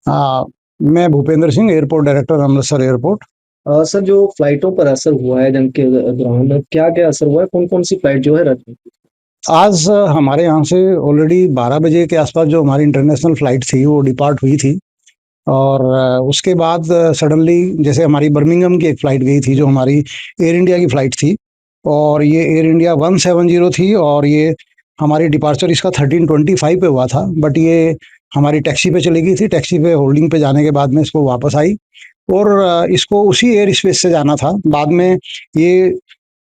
हाँ, मैं Bhupendra Singh, airport director, Amritsar airport. Sir, जो फ्लाइटों पर असर हुआ है जंग के दौरान, क्या क्या असर हुआ है? कौन कौन सी फ्लाइट जो है रद्द हुई? आज हमारे यहाँ से ऑलरेडी 12 बजे के आसपास जो हमारी इंटरनेशनल फ्लाइट थी वो डिपार्ट हुई थी। और उसके बाद सडनली जैसे हमारी बर्मिंघम की एक फ़्लाइट गई थी जो हमारी एयर इंडिया की फ़्लाइट थी। और ये एयर इंडिया 170 थी और ये हमारी डिपार्चर इसका 13:25 पे हुआ था। बट ये हमारी टैक्सी पे चली गई थी, टैक्सी पे होल्डिंग पे जाने के बाद में इसको वापस आई। और इसको उसी एयर स्पेस से जाना था। बाद में ये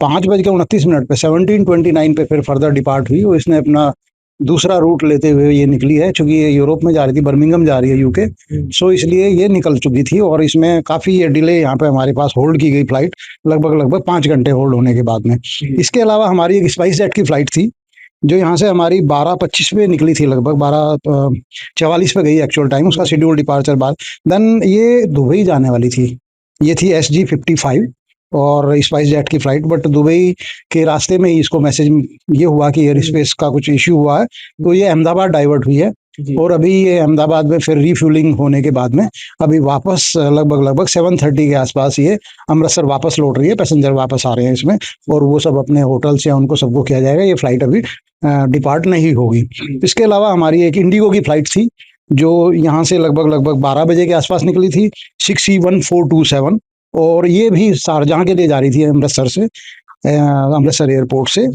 5:29 पे 17:29 पे फिर फर्दर डिपार्ट हुई और इसने अपना दूसरा रूट लेते हुए ये निकली है, चूंकि ये यूरोप में जा रही थी, बर्मिंघम जा रही है यूके। सो इसलिए ये निकल चुकी थी और इसमें काफ़ी ये डिले यहाँ पे हमारे पास होल्ड की गई फ्लाइट, लगभग लगभग 5 घंटे होल्ड होने के बाद में। इसके अलावा हमारी एक स्पाइस जेट की फ्लाइट थी जो यहाँ से हमारी 12:25 पे निकली थी, लगभग 12:44 पे गई एक्चुअल टाइम, उसका शेड्यूल डिपार्चर बाद। देन ये दुबई जाने वाली थी, ये थी SG-55 और स्पाइस जेट की फ्लाइट। बट दुबई के रास्ते में ही इसको मैसेज ये हुआ कि एयर स्पेस का कुछ इश्यू हुआ है, तो ये अहमदाबाद डाइवर्ट हुई है। और अभी ये अहमदाबाद में फिर रिफ्यूलिंग होने के बाद में अभी वापस लगभग लगभग 7:30 के आसपास ये अमृतसर वापस लौट रही है, पैसेंजर वापस आ रहे हैं इसमें। और वो सब अपने होटल से उनको सबको किया जाएगा, ये फ्लाइट अभी डिपार्ट नहीं होगी। इसके अलावा हमारी एक इंडिगो की फ्लाइट थी जो यहाँ से लगभग लगभग 12 बजे के आसपास निकली थी, 6E1427। और ये भी शारजाह के लिए जा रही थी अमृतसर से, अमृतसर एयरपोर्ट से।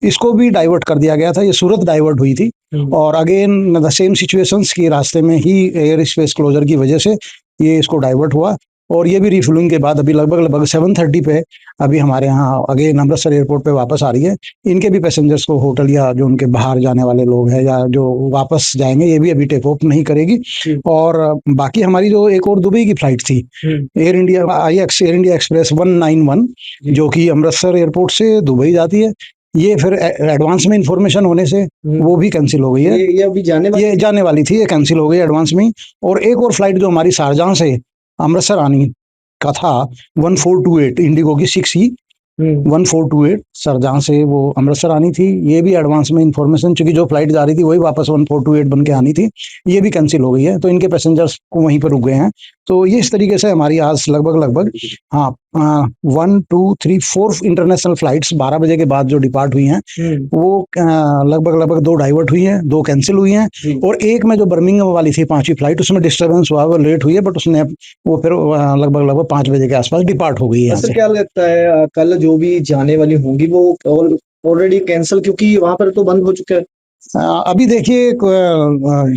इसको भी डाइवर्ट कर दिया गया था, ये सूरत डाइवर्ट हुई थी। और अगेन द सेम सिचुएशंस की रास्ते में ही एयर स्पेस क्लोजर की वजह से ये इसको डाइवर्ट हुआ। और ये भी रिफ्यूलिंग के बाद अभी लगभग लगभग 7:30 पे अभी हमारे यहाँ अगेन अमृतसर एयरपोर्ट पे वापस आ रही है। इनके भी पैसेंजर्स को होटल या जो उनके बाहर जाने वाले लोग हैं या जो वापस जाएंगे, ये भी अभी टेक ऑफ नहीं करेगी। और बाकी हमारी जो एक और दुबई की फ्लाइट थी, air India air India express 191, जो कि अमृतसर एयरपोर्ट से दुबई जाती है, ये फिर एडवांस में इंफॉर्मेशन होने से वो भी कैंसिल हो गई है। ये अभी जाने वाली थी, ये कैंसिल हो गई एडवांस में ही। और एक और फ्लाइट जो हमारी शारजाह से अमृतसर आनी का था, 1428 इंडिगो की 6E1428 शारजाह से वो अमृतसर आनी थी, ये भी एडवांस में इंफॉर्मेशन, चूंकि जो फ्लाइट जा रही थी वही वापस 1428 बन के आनी थी, ये भी कैंसिल हो गई है। तो इनके पैसेंजर्स को वहीं पर रुक गए हैं। तो ये इस तरीके से हमारी आज लगभग लगभग 1 2 3 4 इंटरनेशनल फ्लाइट्स 12 बजे के बाद जो डिपार्ट हुई हैं, वो लगभग लगभग 2 डाइवर्ट हुई हैं, 2 कैंसिल हुई हैं। और एक में जो बर्मिंघम वाली थी 5वीं फ्लाइट, उसमें डिस्टर्बेंस हुआ, वो लेट हुई है, बट उसने वो फिर लगभग लगभग 5 बजे के आसपास डिपार्ट हो गई है। सर, क्या लगता है कल जो भी जाने वाली होंगी वो ऑलरेडी कैंसिल, क्योंकि वहां पर तो बंद हो चुका है? अभी देखिए,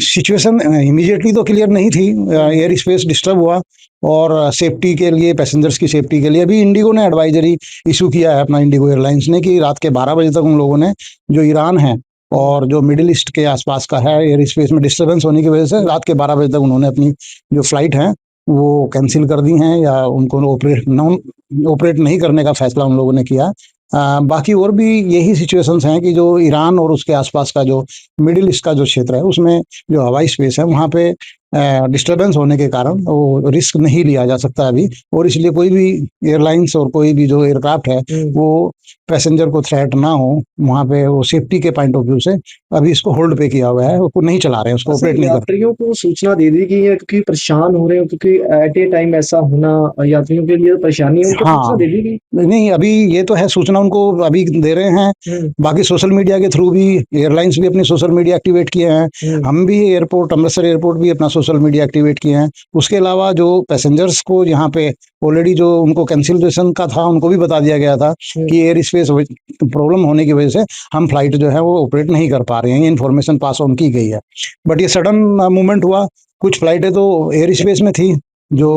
सिचुएशन इमीडिएटली तो क्लियर नहीं थी, एयर स्पेस डिस्टर्ब हुआ और सेफ्टी के लिए, पैसेंजर्स की सेफ्टी के लिए अभी इंडिगो ने एडवाइजरी इशू किया है, अपना इंडिगो एयरलाइंस ने, कि रात के 12 बजे तक उन लोगों ने जो ईरान है और जो मिडिल ईस्ट के आसपास का है, एयर स्पेस में डिस्टर्बेंस होने की वजह से रात के 12 बजे तक उन्होंने अपनी जो फ्लाइट है वो कैंसिल कर दी हैं या उनको ऑपरेट नहीं करने का फैसला उन लोगों ने किया। बाकी और भी यही सिचुएशंस हैं कि जो ईरान और उसके आसपास का जो मिडिल ईस्ट का जो क्षेत्र है, उसमें जो हवाई स्पेस है वहाँ पे डिस्टर्बेंस होने के कारण वो रिस्क नहीं लिया जा सकता अभी। और इसलिए कोई भी एयरलाइंस और कोई भी जो एयरक्राफ्ट है वो पैसेंजर को थ्रेट ना हो, वहाँ पे वो सेफ्टी के पॉइंट ऑफ व्यू से अभी इसको होल्ड पे किया हुआ है, उसको नहीं चला रहे हैं, उसको ऑपरेट नहीं कर रहे। यात्रियों को सूचना दे दी गई है क्योंकि परेशान हो रहे हो, क्योंकि एट ए टाइम ऐसा होना यात्रियों के लिए परेशानी है, उनको सूचना दे दी गई? नहीं, अभी ये तो है, सूचना उनको अभी दे रहे हैं। बाकी सोशल मीडिया के थ्रू भी एयरलाइंस भी अपनी सोशल मीडिया एक्टिवेट किए हैं, हम भी एयरपोर्ट अमृतसर एयरपोर्ट भी अपना सोशल मीडिया एक्टिवेट किए हैं। उसके अलावा जो पैसेंजर्स को यहाँ पे ऑलरेडी जो उनको कैंसिलेशन का था, उनको भी बता दिया गया था कि एयर स्पेस प्रॉब्लम होने की वजह से हम फ्लाइट जो है वो ऑपरेट नहीं कर पा रहे हैं, ये इन्फॉर्मेशन पास ऑन की गई है। बट ये सडन मूवमेंट हुआ, कुछ फ्लाइटें तो एयर स्पेस में थी जो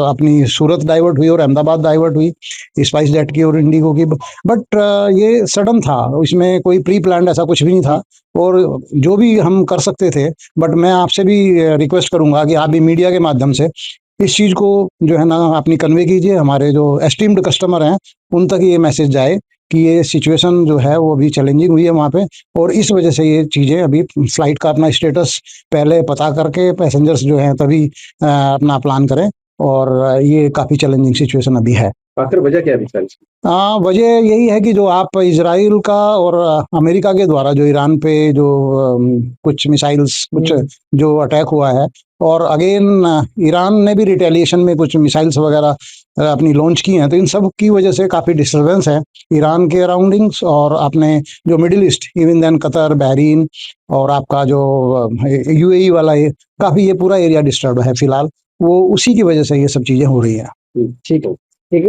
अपनी सूरत डाइवर्ट हुई और अहमदाबाद डाइवर्ट हुई, स्पाइस जेट की और इंडिगो की। बट ये सडन था, इसमें कोई प्री प्लान ऐसा कुछ भी नहीं था और जो भी हम कर सकते थे। बट मैं आपसे भी रिक्वेस्ट करूंगा कि आप भी मीडिया के माध्यम से इस चीज़ को जो है ना अपनी कन्वे कीजिए, हमारे जो एस्टीम्ड कस्टमर हैं उन तक ये मैसेज जाए कि ये सिचुएशन जो है वो अभी चैलेंजिंग हुई है वहाँ पे, और इस वजह से ये चीज़ें अभी फ्लाइट का अपना स्टेटस पहले पता करके पैसेंजर्स जो हैं तभी अपना प्लान करें। और ये काफ़ी चैलेंजिंग सिचुएशन अभी है। आखिर वजह क्या है? वजह यही है कि जो आप इजराइल का और अमेरिका के द्वारा जो ईरान पे जो कुछ मिसाइल्स कुछ जो अटैक हुआ है, और अगेन ईरान ने भी रिटेलिएशन में कुछ मिसाइल्स वगैरह अपनी लॉन्च की हैं, तो इन सब की वजह से काफ़ी डिस्टर्बेंस है ईरान के अराउंडिंग्स, और आपने जो middle east, even then Qatar, Bahrain, और आपका जो यूएई वाला, ये काफ़ी, ये पूरा एरिया डिस्टर्ब है फिलहाल, वो उसी की वजह से ये सब चीज़ें हो रही हैं। ठीक है, ठीक है।